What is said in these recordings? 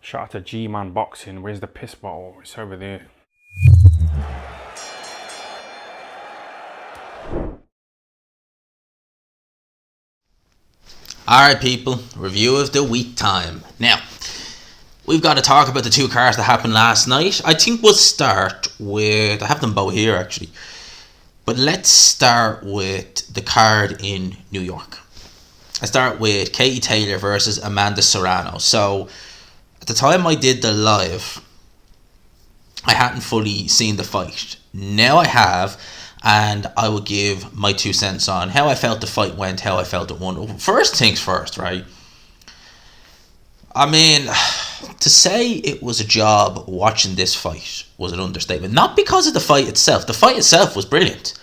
Shout out to G-Man Boxing. Where's the piss bottle? It's over there. Alright people, review of the week time. Now, we've got to talk about the two cards that happened last night. I think we'll start with, I have them both here actually, but let's start with the card in New York. I start with Katie Taylor versus Amanda Serrano. So, at the time I did the live, I hadn't fully seen the fight. Now I have, and I will give my 2 cents on how I felt the fight went, how I felt it won. First things first, right? I mean, to say it was a job watching this fight was an understatement. Not because of the fight itself. The fight itself was brilliant.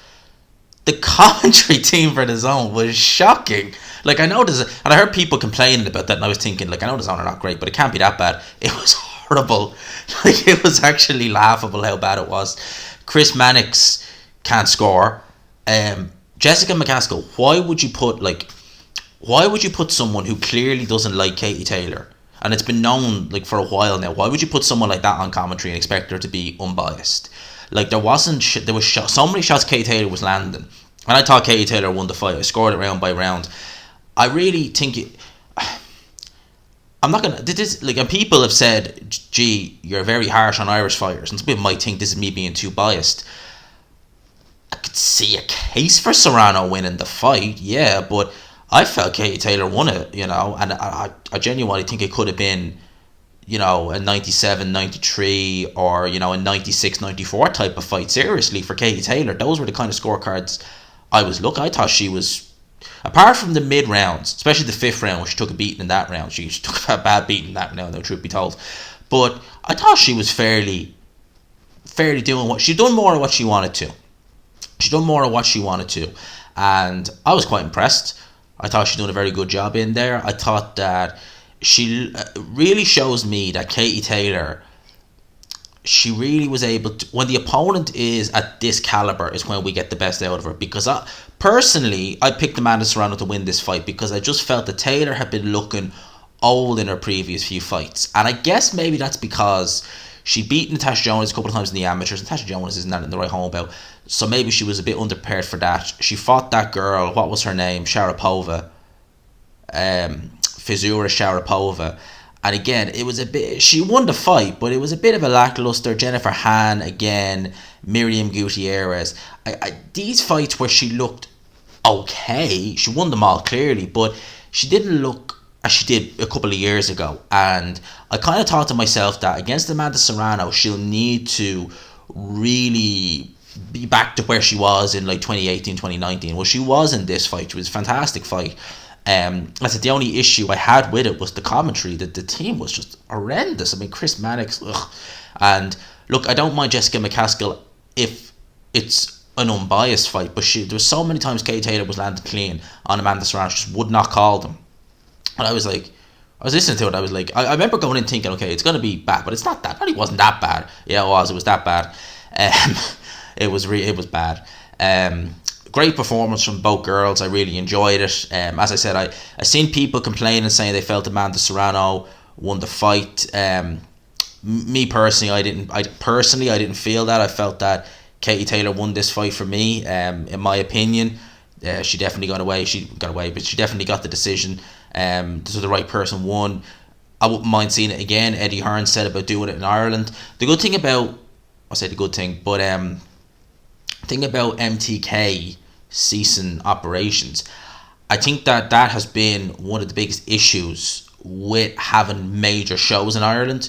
The commentary team for the zone was shocking. Like, I know and I heard people complaining about that, and I was thinking, like, I know the zone are not great, but it can't be that bad. It was horrible. Like, it was actually laughable how bad it was. Chris Mannix can't score. Jessica McCaskill, why would you put someone who clearly doesn't like Katie Taylor, and it's been known like for a while now, why would you put someone like that on commentary and expect her to be unbiased? Like, there was so many shots Katie Taylor was landing, and I thought Katie Taylor won the fight. I scored it round by round. I really think I'm not gonna. This, like, and people have said, "Gee, you're very harsh on Irish fighters," and some people might think this is me being too biased. I could see a case for Serrano winning the fight, yeah, but I felt Katie Taylor won it, and I genuinely think it could have been, a 97, 93 or, a 96, 94 type of fight. Seriously, for Katie Taylor, those were the kind of scorecards I was looking. I thought she was, apart from the mid rounds, especially the fifth round, where she took a beating in that round. She took a bad beating in that round, though, truth be told. But I thought she was fairly doing what she'd done more of what she wanted to. And I was quite impressed. I thought she done a very good job in there. I thought that she really shows me that Katie Taylor, she really was able to, when the opponent is at this caliber, is when we get the best out of her. Because personally, I picked Amanda Serrano to win this fight because I just felt that Taylor had been looking old in her previous few fights. And I guess maybe that's because she'd beaten Natasha Jonas a couple of times in the amateurs. Natasha Jonas isn't that in the right home about. So maybe she was a bit underprepared for that. She fought that girl, what was her name? Sharapova. Fizura Sharapova. And again, it was a bit, she won the fight, but it was a bit of a lackluster. Jennifer Han again, Miriam Gutierrez. These fights where she looked okay, she won them all clearly, but she didn't look as she did a couple of years ago. And I kind of thought to myself that against Amanda Serrano, she'll need to really be back to where she was in like 2018, 2019. Well, she was in this fight. It was a fantastic fight. I said the only issue I had with it was the commentary. That the team was just horrendous. I mean, Chris Mannix, ugh. And look, I don't mind Jessica McCaskill if it's an unbiased fight, but there was so many times Katie Taylor was landed clean on Amanda Serrano, she just would not call them. And I was listening to it, I was like, I remember going in thinking, okay, it's going to be bad, but it's not that bad. It wasn't that bad. Yeah, it was that bad. It was bad. Great performance from both girls. I really enjoyed it. As I said, I seen people complaining, saying they felt Amanda Serrano won the fight. Me personally, I didn't feel that. I felt that Katie Taylor won this fight for me. In my opinion, she definitely got away. But she definitely got the decision. So the right person won. I wouldn't mind seeing it again. Eddie Hearn said about doing it in Ireland. The good thing about, I say the good thing, but thing about MTK ceasing operations, I think that has been one of the biggest issues with having major shows in Ireland.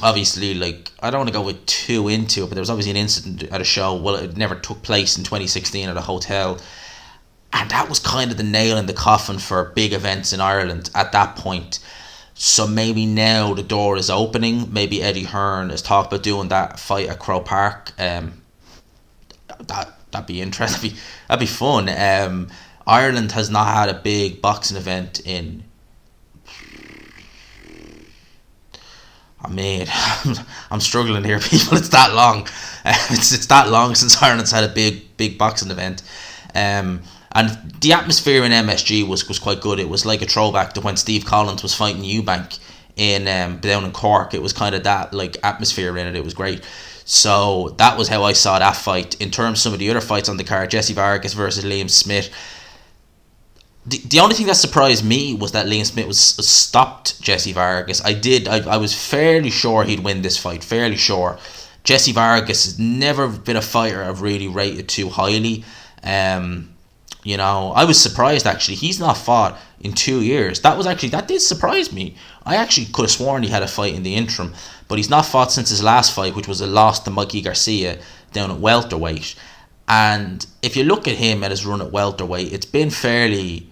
Obviously, like, I don't want to go too into it, but there was obviously an incident at a show. Well, it never took place in 2016 at a hotel, and that was kind of the nail in the coffin for big events in Ireland at that point. So maybe now the door is opening. Maybe Eddie Hearn has talked about doing that fight at Croke Park. That'd be interesting. That'd be fun. Ireland has not had a big boxing event in. I mean, I'm struggling here, people. It's that long. It's that long since Ireland's had a big boxing event. And the atmosphere in MSG was quite good. It was like a throwback to when Steve Collins was fighting Eubank in down in Cork. It was kind of that like atmosphere in it. It was great. So that was how I saw that fight. In terms of some of the other fights on the card, Jesse Vargas versus Liam Smith. The only thing that surprised me was that Liam Smith was stopped Jesse Vargas. I was fairly sure he'd win this fight. Fairly sure. Jesse Vargas has never been a fighter I've really rated too highly. I was surprised actually. He's not fought in 2 years. That did surprise me. I actually could have sworn he had a fight in the interim, but he's not fought since his last fight, which was a loss to Mikey Garcia down at welterweight. And if you look at him at his run at welterweight, it's been fairly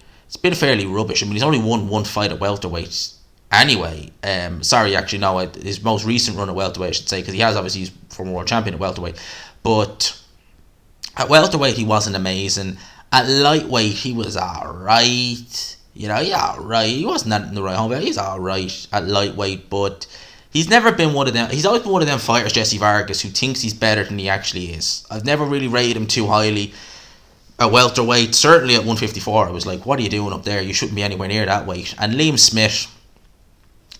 rubbish. I mean, he's only won one fight at welterweight anyway. His most recent run at welterweight, I should say, because he has obviously, he's former world champion at welterweight. But at welterweight, he wasn't amazing. At lightweight, he was alright. He wasn't in the right home, but he's alright at lightweight. But he's never been one of them. He's always been one of them fighters, Jesse Vargas, who thinks he's better than he actually is. I've never really rated him too highly. At welterweight, certainly at 154, I was like, what are you doing up there? You shouldn't be anywhere near that weight. And Liam Smith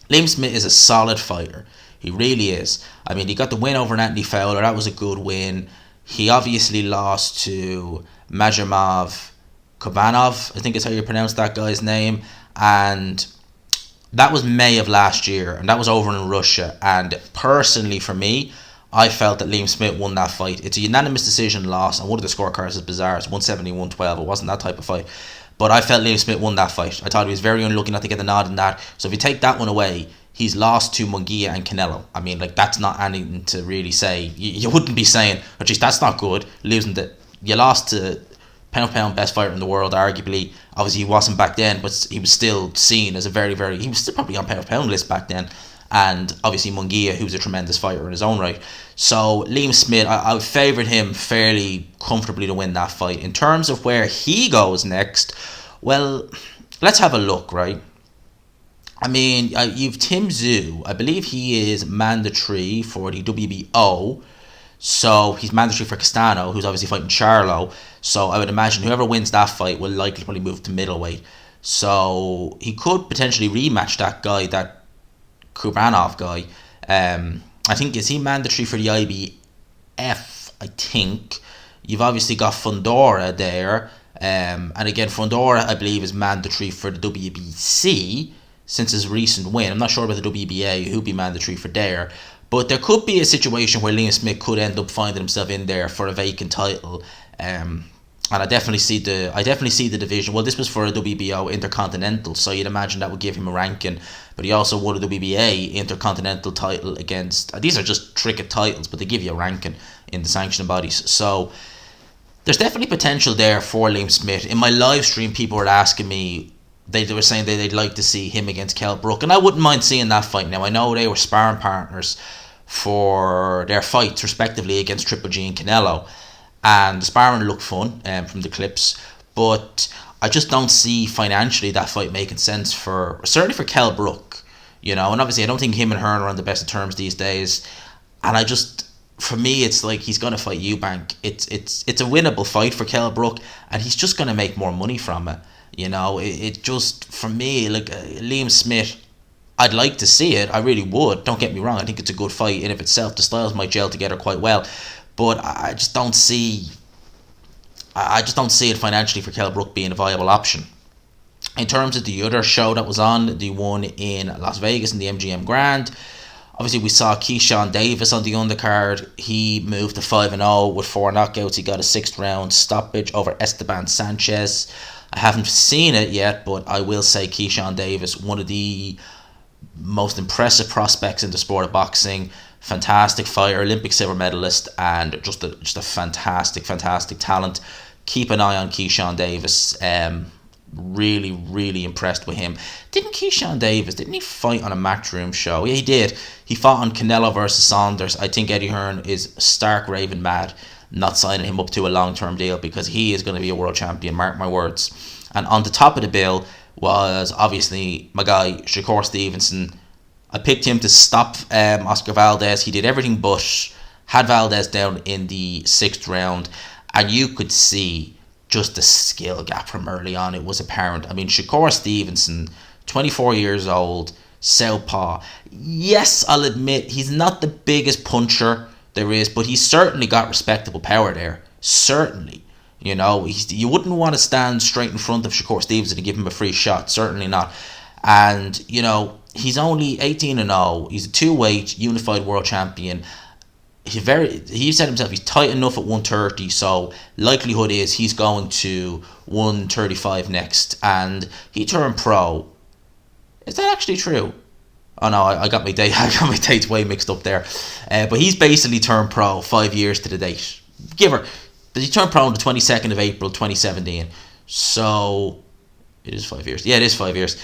is a solid fighter. He really is. I mean, he got the win over Anthony Fowler. That was a good win. He obviously lost to Majamov Kobanov, I think is how you pronounce that guy's name. And that was May of last year. And that was over in Russia. And personally, for me, I felt that Liam Smith won that fight. It's a unanimous decision loss, and one of the scorecards is bizarre. It's 170-112. It wasn't that type of fight. But I felt Liam Smith won that fight. I thought he was very unlucky not to get the nod in that. So if you take that one away, he's lost to Munguia and Canelo. I mean, like, that's not anything to really say. You wouldn't be saying, oh, geez, that's not good. You lost to pound for pound best fighter in the world, arguably. Obviously, he wasn't back then, but he was still seen as a very, very... He was still probably on pound for pound list back then. And obviously Munguia, who's a tremendous fighter in his own right. So Liam Smith, I favoured him fairly comfortably to win that fight. In terms of where he goes next, well, let's have a look, right? I mean, you've Tim Tszyu. I believe he is mandatory for the WBO. So he's mandatory for Castano, who's obviously fighting Charlo. So I would imagine whoever wins that fight will likely probably move to middleweight. So he could potentially rematch that guy, that Kubanov guy. I think, is he mandatory for the IBF? I think. You've obviously got Fundora there. And again, Fundora, I believe, is mandatory for the WBC since his recent win. I'm not sure about the WBA, who'd be mandatory for there. But there could be a situation where Liam Smith could end up finding himself in there for a vacant title. And I definitely see the division. Well, this was for a WBO Intercontinental, so you'd imagine that would give him a ranking. But he also won a WBA Intercontinental title against... These are just tricky titles, but they give you a ranking in the sanctioning bodies. So there's definitely potential there for Liam Smith. In my live stream, people were asking me... They were saying that they'd like to see him against Kell Brook. And I wouldn't mind seeing that fight. Now, I know they were sparring partners for their fights, respectively, against Triple G and Canelo. And the sparring looked fun from the clips, but I just don't see financially that fight making sense certainly for Kell Brook, and obviously I don't think him and Hearn are on the best of terms these days, and for me, it's like he's going to fight Eubank. It's a winnable fight for Kell Brook, and he's just going to make more money from it, it just, for me, like Liam Smith, I'd like to see it, I really would, don't get me wrong, I think it's a good fight in of itself, the styles might gel together quite well. But I just don't see it financially for Kell Brook being a viable option. In terms of the other show that was on, the one in Las Vegas in the MGM Grand, obviously we saw Keyshawn Davis on the undercard. He moved to 5-0 with 4 knockouts. He got a 6th round stoppage over Esteban Sanchez. I haven't seen it yet, but I will say Keyshawn Davis, one of the most impressive prospects in the sport of boxing. Fantastic fighter, Olympic silver medalist, and just a fantastic talent. Keep an eye on Keyshawn Davis. Really, really impressed with him. Didn't he fight on a Matchroom show? Yeah, he did. He fought on Canelo versus Saunders. I think Eddie Hearn is stark raving mad not signing him up to a long-term deal, because he is going to be a world champion, mark my words. And on the top of the bill was obviously my guy Shakur Stevenson. I picked him to stop Oscar Valdez. He did everything but had Valdez down in the 6th round. And you could see just the skill gap from early on. It was apparent. I mean, Shakur Stevenson, 24 years old, southpaw. Yes, I'll admit he's not the biggest puncher there is, but he's certainly got respectable power there. Certainly. You know, you wouldn't want to stand straight in front of Shakur Stevenson and give him a free shot. Certainly not. And, you know, he's only 18-0. He's a two-weight unified world champion. He said himself he's tight enough at 130, so likelihood is he's going to 135 next. And he turned pro. Is that actually true? Oh no, I got my date. I got my dates way mixed up there. But he's basically turned pro 5 years to the date. But he turned pro on the 22nd of April 2017. So it is 5 years. Yeah, it is 5 years.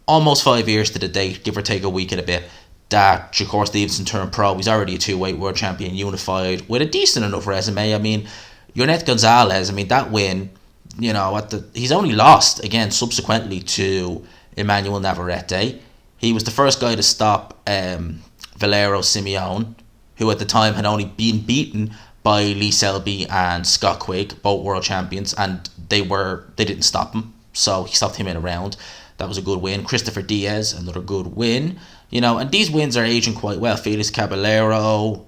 Almost 5 years to the date, give or take a week and a bit, that Shakur Stevenson turned pro. He's already a two-weight world champion, unified, with a decent enough resume. I mean, Yonet Gonzalez, I mean, that win, you know, he's only lost, again, subsequently to Emmanuel Navarrete. He was the first guy to stop Valero Simeone, who at the time had only been beaten by Lee Selby and Scott Quigg, both world champions, and they didn't stop him, so he stopped him in a round. That was a good win. Christopher Diaz, another good win. You know, and these wins are aging quite well. Felix Caballero,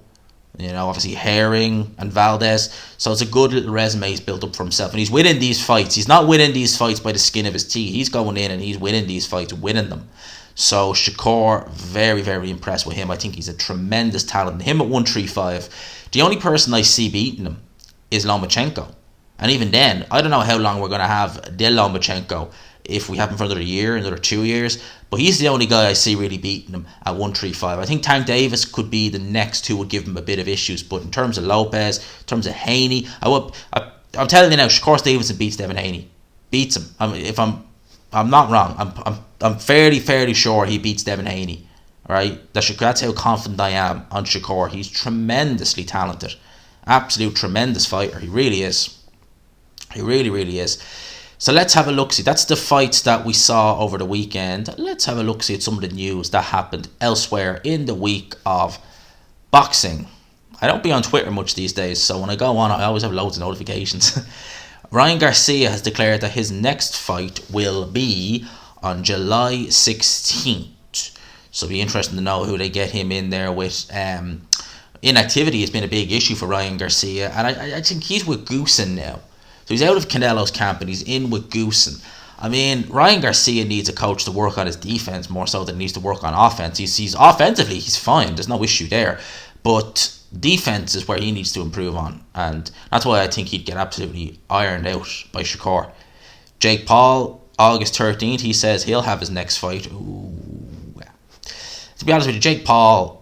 you know, obviously Herring and Valdez. So it's a good little resume he's built up for himself. And he's winning these fights. He's not winning these fights by the skin of his teeth. He's going in and he's winning these fights, winning them. So Shakur, very, very impressed with him. I think he's a tremendous talent. Him at 135. The only person I see beating him is Lomachenko. And even then, I don't know how long we're going to have Del Lomachenko, if we have him for another year, another 2 years. But he's the only guy I see really beating him at 135. I think Tank Davis could be the next who would give him a bit of issues. But in terms of Lopez, in terms of Haney, I'm telling you now, Shakur Stevenson beats Devin Haney. Beats him. I'm not wrong. I'm fairly sure he beats Devin Haney. Right? That's how confident I am on Shakur. He's tremendously talented. Absolute tremendous fighter. He really is. He really, really is. So let's have a look-see. That's the fights that we saw over the weekend. Let's have a look-see at some of the news that happened elsewhere in the week of boxing. I don't be on Twitter much these days, so when I go on, I always have loads of notifications. Ryan Garcia has declared that his next fight will be on July 16th. So it'll be interesting to know who they get him in there with. Inactivity has been a big issue for Ryan Garcia, and I think he's with Goosen now. So he's out of Canelo's camp and he's in with Goosen. I mean, Ryan Garcia needs a coach to work on his defense more so than he needs to work on offense. He's offensively, he's fine. There's no issue there. But defense is where he needs to improve on. And that's why I think he'd get absolutely ironed out by Shakur. Jake Paul, August 13th, he says he'll have his next fight. Ooh. To be honest with you, Jake Paul,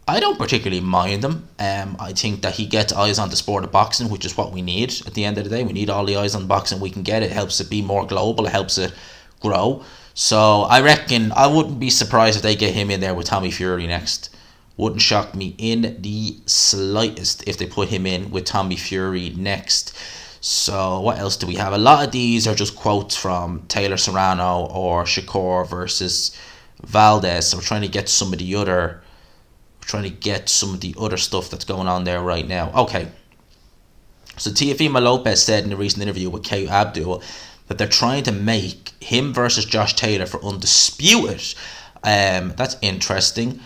I don't particularly mind him. I think that he gets eyes on the sport of boxing, which is what we need at the end of the day. We need all the eyes on boxing we can get. It helps it be more global. It helps it grow. So I reckon I wouldn't be surprised if they get him in there with Tommy Fury next. Wouldn't shock me in the slightest if they put him in with Tommy Fury next. So what else do we have? A lot of these are just quotes from Taylor Serrano or Shakur versus Valdez. So we're trying to get some of the other stuff that's going on there right now. Okay. So Teofimo Lopez said in a recent interview with Kate Abdul that they're trying to make him versus Josh Taylor for Undisputed. That's interesting.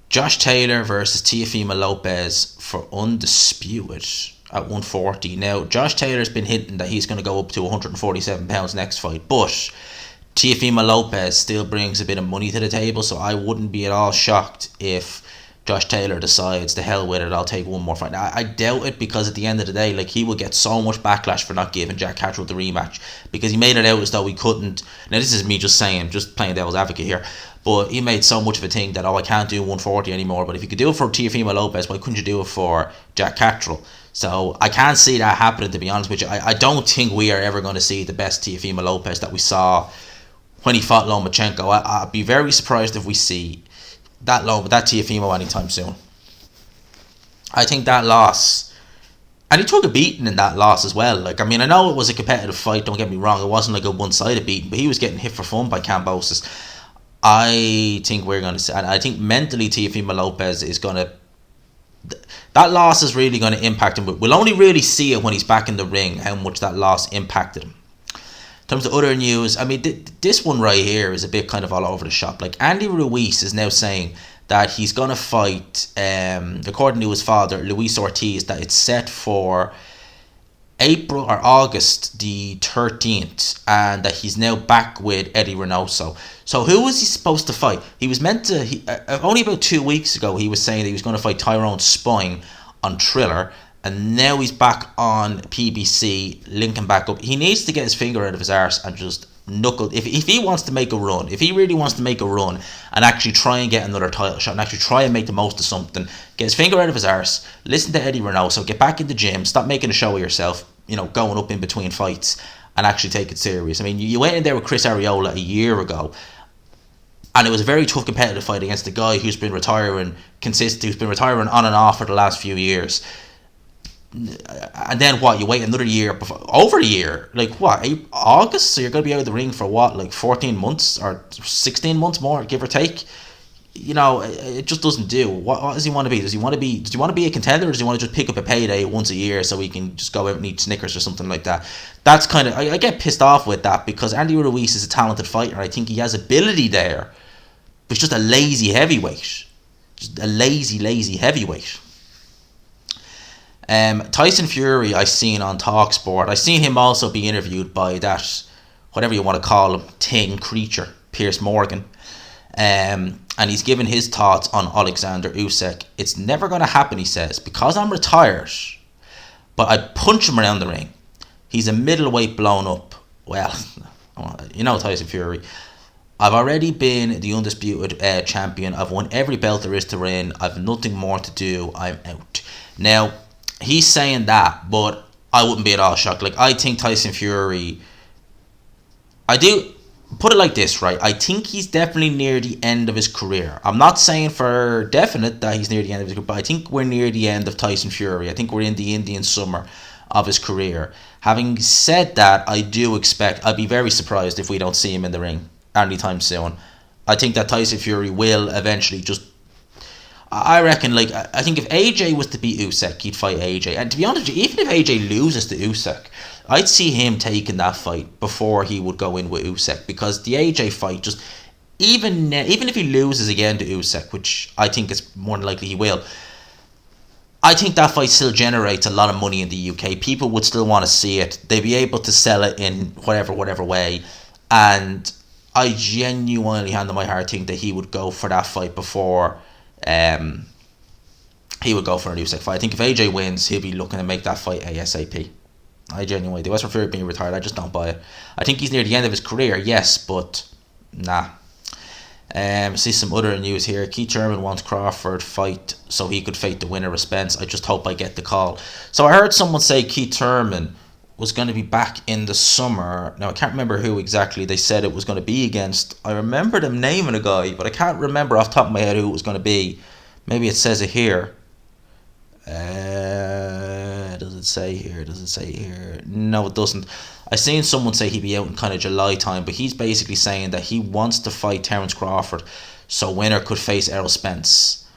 Josh Taylor versus Teofimo Lopez for Undisputed at 140. Now, Josh Taylor's been hinting that he's going to go up to 147 pounds next fight, but Teofimo Lopez still brings a bit of money to the table, so I wouldn't be at all shocked if Josh Taylor decides, to hell with it, I'll take one more fight. Now, I doubt it, because at the end of the day, like, he will get so much backlash for not giving Jack Catterall the rematch, because he made it out as though he couldn't. Now, this is me just saying, just playing devil's advocate here, but he made so much of a thing that, I can't do 140 anymore. But if you could do it for Teofimo Lopez, why couldn't you do it for Jack Catterall? So I can't see that happening, to be honest with you. I don't think we are ever going to see the best Teofimo Lopez that we saw when he fought Lomachenko. I'd be very surprised if we see that Teofimo anytime soon. I think that loss, and he took a beating in that loss as well. Like, I mean, I know it was a competitive fight, don't get me wrong, it wasn't like a one-sided beating, but he was getting hit for fun by Kambosos. I think we're going to see, and I think mentally Teofimo Lopez is going to, that loss is really going to impact him. We'll only really see it when he's back in the ring, how much that loss impacted him. terms of other news, I mean, this one right here is a bit kind of all over the shop. Like, Andy Ruiz is now saying that he's going to fight, according to his father, Luis Ortiz, that it's set for April or August the 13th, and that he's now back with Eddie Reynoso. So who was he supposed to fight? He was meant to, only about 2 weeks ago, he was saying that he was going to fight Tyrone Spine on Triller, and now he's back on PBC, linking back up. He needs to get his finger out of his arse and just knuckle. If he wants to make a run, if he really wants to make a run and actually try and get another title shot and actually try and make the most of something, get his finger out of his arse, listen to Eddie Reynoso, get back in the gym, stop making a show of yourself, going up in between fights, and actually take it serious. I mean, you went in there with Chris Arreola a year ago, and it was a very tough competitive fight against a guy who's been retiring who's been retiring on and off for the last few years. And then what, you wait another year, over a year, like what, August, so you're going to be out of the ring for what, like 14 months or 16 months more, give or take. It just doesn't do. What does he want to be? Does he want to be a contender, or does he want to just pick up a payday once a year so he can just go out and eat Snickers or something like that? That's kind of, I get pissed off with that, because Andy Ruiz is a talented fighter. I think he has ability there, but he's just a lazy heavyweight. Just a lazy heavyweight. Tyson Fury, I seen on TalkSport. I seen him also be interviewed by that, whatever you want to call him, creature, Piers Morgan. And he's given his thoughts on Alexander Usyk. It's never going to happen, he says, because I'm retired, but I'd punch him around the ring. He's a middleweight blown up. Well, Tyson Fury. I've already been the undisputed champion. I've won every belt there is to win. I've nothing more to do. I'm out. Now, he's saying that, but I wouldn't be at all shocked. Like, I think Tyson Fury, I do put it like this, right? I think he's definitely near the end of his career. I'm not saying for definite that he's near the end of his career, but I think we're near the end of Tyson Fury. I think we're in the Indian summer of his career. Having said that, I do expect, I'd be very surprised if we don't see him in the ring anytime soon. I think that Tyson Fury will eventually just, I reckon, like, I think if AJ was to beat Usyk, he'd fight AJ. And to be honest with you, even if AJ loses to Usyk, I'd see him taking that fight before he would go in with Usyk, because the AJ fight, just even if he loses again to Usyk, which I think is more than likely he will, I think that fight still generates a lot of money in the UK. People would still want to see it. They'd be able to sell it in whatever way. And I genuinely, hand on my heart, think that he would go for that fight before he would go for an Usyk fight. I think if AJ wins, he'll be looking to make that fight ASAP. I genuinely do. As for Fury being retired, I just don't buy it. I think he's near the end of his career, yes, but nah. See some other news here. Keith Thurman wants Crawford fight so he could fight the winner of Spence. I just hope I get the call. So I heard someone say Keith Thurman was going to be back in the summer. Now I can't remember who exactly they said it was going to be against. I remember them naming a guy, but I can't remember off the top of my head who it was going to be. Maybe it says it here. Does it say here? No, it doesn't. I seen someone say he'd be out in kind of July time, but he's basically saying that he wants to fight Terence Crawford so winner could face Errol Spence.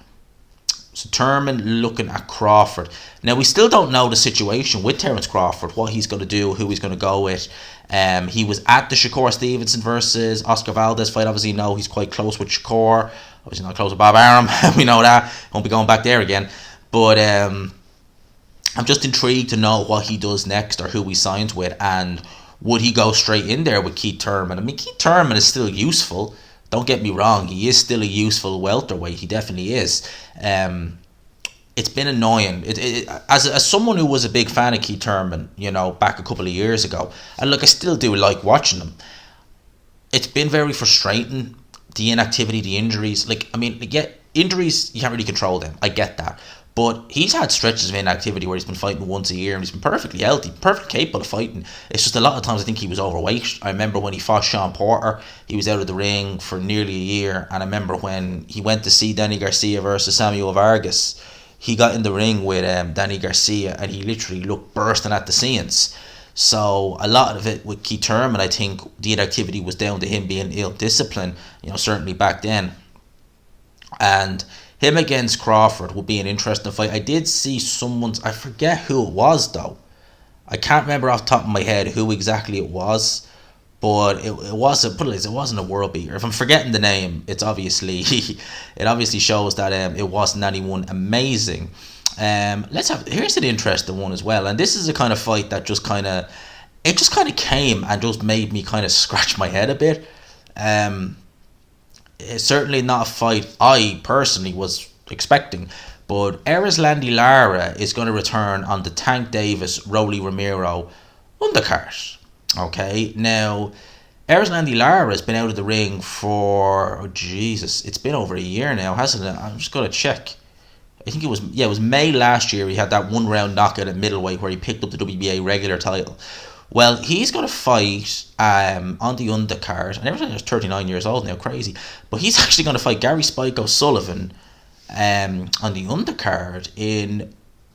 So Thurman looking at Crawford. Now we still don't know the situation with Terence Crawford, what he's going to do, who he's going to go with. He was at the Shakur Stevenson versus Oscar Valdez fight. Obviously, you know he's quite close with Shakur. Obviously not close with Bob Arum. We know that. Won't be going back there again. But I'm just intrigued to know what he does next, or who he signs with, and would he go straight in there with Keith Thurman? I mean, Keith Thurman is still useful. Don't get me wrong, he is still a useful welterweight. He definitely is. It's been annoying. As someone who was a big fan of Keith Thurman, back a couple of years ago, and look, I still do like watching him. It's been very frustrating. The inactivity, the injuries. Injuries, you can't really control them. I get that. But he's had stretches of inactivity where he's been fighting once a year and he's been perfectly healthy, perfectly capable of fighting. It's just a lot of times I think he was overweight. I remember when he fought Sean Porter, he was out of the ring for nearly a year. And I remember when he went to see Danny Garcia versus Samuel Vargas, he got in the ring with Danny Garcia and he literally looked bursting at the seams. So a lot of it with Keith Thurman, I think the inactivity was down to him being ill-disciplined, certainly back then. And him against Crawford would be an interesting fight. I did see I forget who it was though. I can't remember off the top of my head who exactly it was. but it wasn't. Put it like this, it wasn't a world beater. If I'm forgetting the name, it obviously shows that it wasn't anyone amazing. Here's an interesting one as well, and this is a kind of fight that just kind of came and just made me kind of scratch my head a bit. It's certainly not a fight I personally was expecting, but Erislandy Lara is going to return on the Tank Davis Rolly Romero undercard. Okay, now Erislandy Lara has been out of the ring for it's been over a year now, hasn't it? I'm just going to check. I think it was May last year. He had that 1 round knockout at middleweight where he picked up the WBA regular title. Well, he's going to fight on the undercard. I never thought he was 39 years old now, crazy. But he's actually going to fight Gary Spike O'Sullivan on the undercard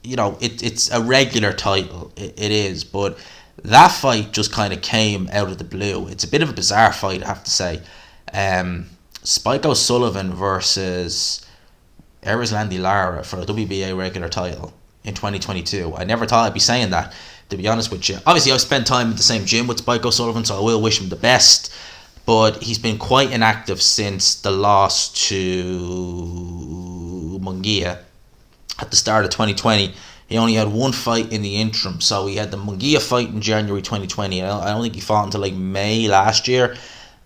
it's a regular title. It is, but that fight just kind of came out of the blue. It's a bit of a bizarre fight, I have to say. Spike O'Sullivan versus Erislandy Lara for a WBA regular title in 2022. I never thought I'd be saying that, to be honest with you. Obviously, I've spent time in the same gym with Spike O'Sullivan, so I will wish him the best. But he's been quite inactive since the loss to Munguia at the start of 2020. He only had one fight in the interim. So he had the Munguia fight in January 2020. I don't think he fought until like May last year.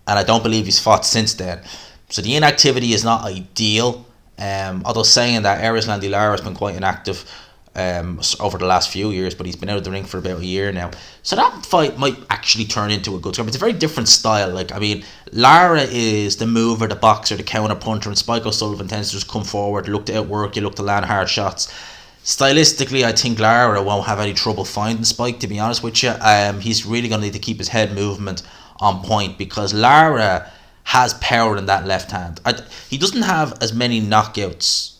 And I don't believe he's fought since then. So the inactivity is not ideal. Although saying that, Erislandy Lara has been quite inactive over the last few years, but he's been out of the ring for about a year now. So that fight might actually turn into a good scrap. It's a very different style. Lara is the mover, the boxer, the counter puncher, and Spike O'Sullivan tends to just come forward, look to outwork you, look to land hard shots. Stylistically, I think Lara won't have any trouble finding Spike, to be honest with you. He's really going to need to keep his head movement on point, because Lara has power in that left hand. He doesn't have as many knockouts.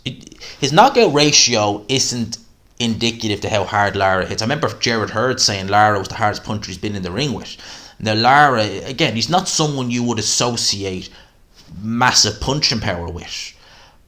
His knockout ratio isn't indicative to how hard Lara hits. I remember Jared Hurd saying Lara was the hardest puncher he's been in the ring with. Now Lara, again, he's not someone you would associate massive punching power with,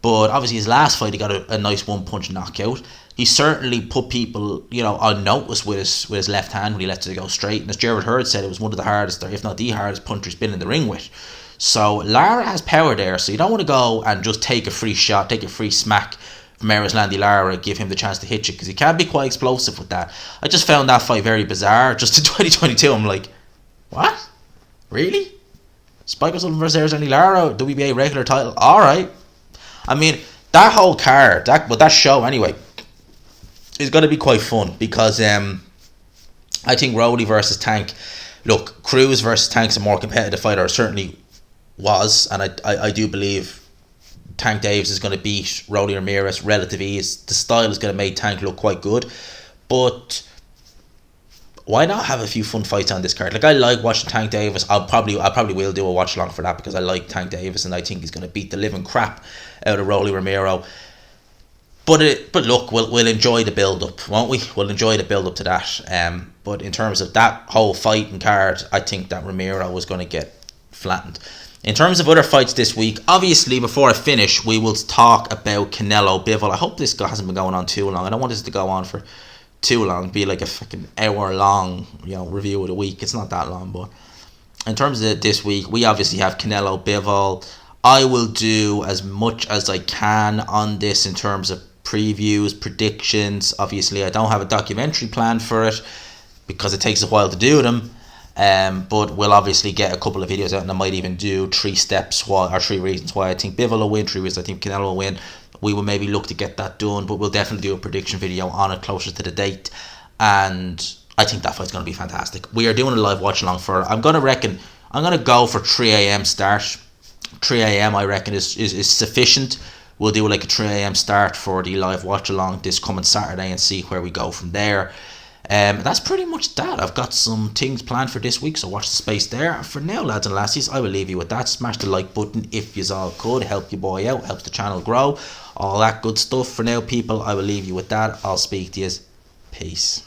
but obviously his last fight he got a nice one punch knockout. He certainly put people on notice with his left hand when he lets it go straight, and as Jared Hurd said, it was one of the hardest, or if not the hardest puncher he's been in the ring with. So Lara has power there, so you don't want to go and just take a free shot, take a free smack from Erislandy Lara, give him the chance to hit you, because he can be quite explosive with that. I just found that fight very bizarre. Just in 2022, I'm like, what? Really? Spike O'Sullivan versus Erislandy Lara, WBA regular title? Alright. I mean, that whole card, that show anyway, is going to be quite fun, because I think Rolly versus Tank, look, Cruz versus Tank's a more competitive fighter, or certainly was, and I do believe Tank Davis is going to beat Rolly Ramirez relative ease. The style is going to make Tank look quite good, but why not have a few fun fights on this card? I like watching Tank Davis. I probably will do a watch along for that, because I like Tank Davis and I think he's going to beat the living crap out of Rolly Romero. But look, we'll enjoy the build up, won't we? We'll enjoy the build up to that. But in terms of that whole fighting card, I think that Romero was going to get flattened. In terms of other fights this week, obviously, before I finish, we will talk about Canelo Bivol. I hope this hasn't been going on too long. I don't want this to go on for too long, be like a fucking hour long, review of the week. It's not that long, but in terms of this week, we obviously have Canelo Bivol. I will do as much as I can on this in terms of previews, predictions. Obviously, I don't have a documentary plan for it because it takes a while to do them. But we'll obviously get a couple of videos out, and I might even do 3 reasons why I think Bivol will win, 3 reasons I think Canelo will win. We will maybe look to get that done, but we'll definitely do a prediction video on it closer to the date. And I think that fight's going to be fantastic. We are doing a live watch along for it. I'm going to go for 3 a.m. start. 3 a.m. I reckon is sufficient. We'll do like a 3 a.m. start for the live watch along this coming Saturday and see where we go from there. That's pretty much that. I've got some things planned for this week, so watch the space there. For now, lads and lassies, I will leave you with that. Smash the like button if yous all could. Help your boy out, helps the channel grow, all that good stuff. For now, people, I will leave you with that. I'll speak to yous. Peace.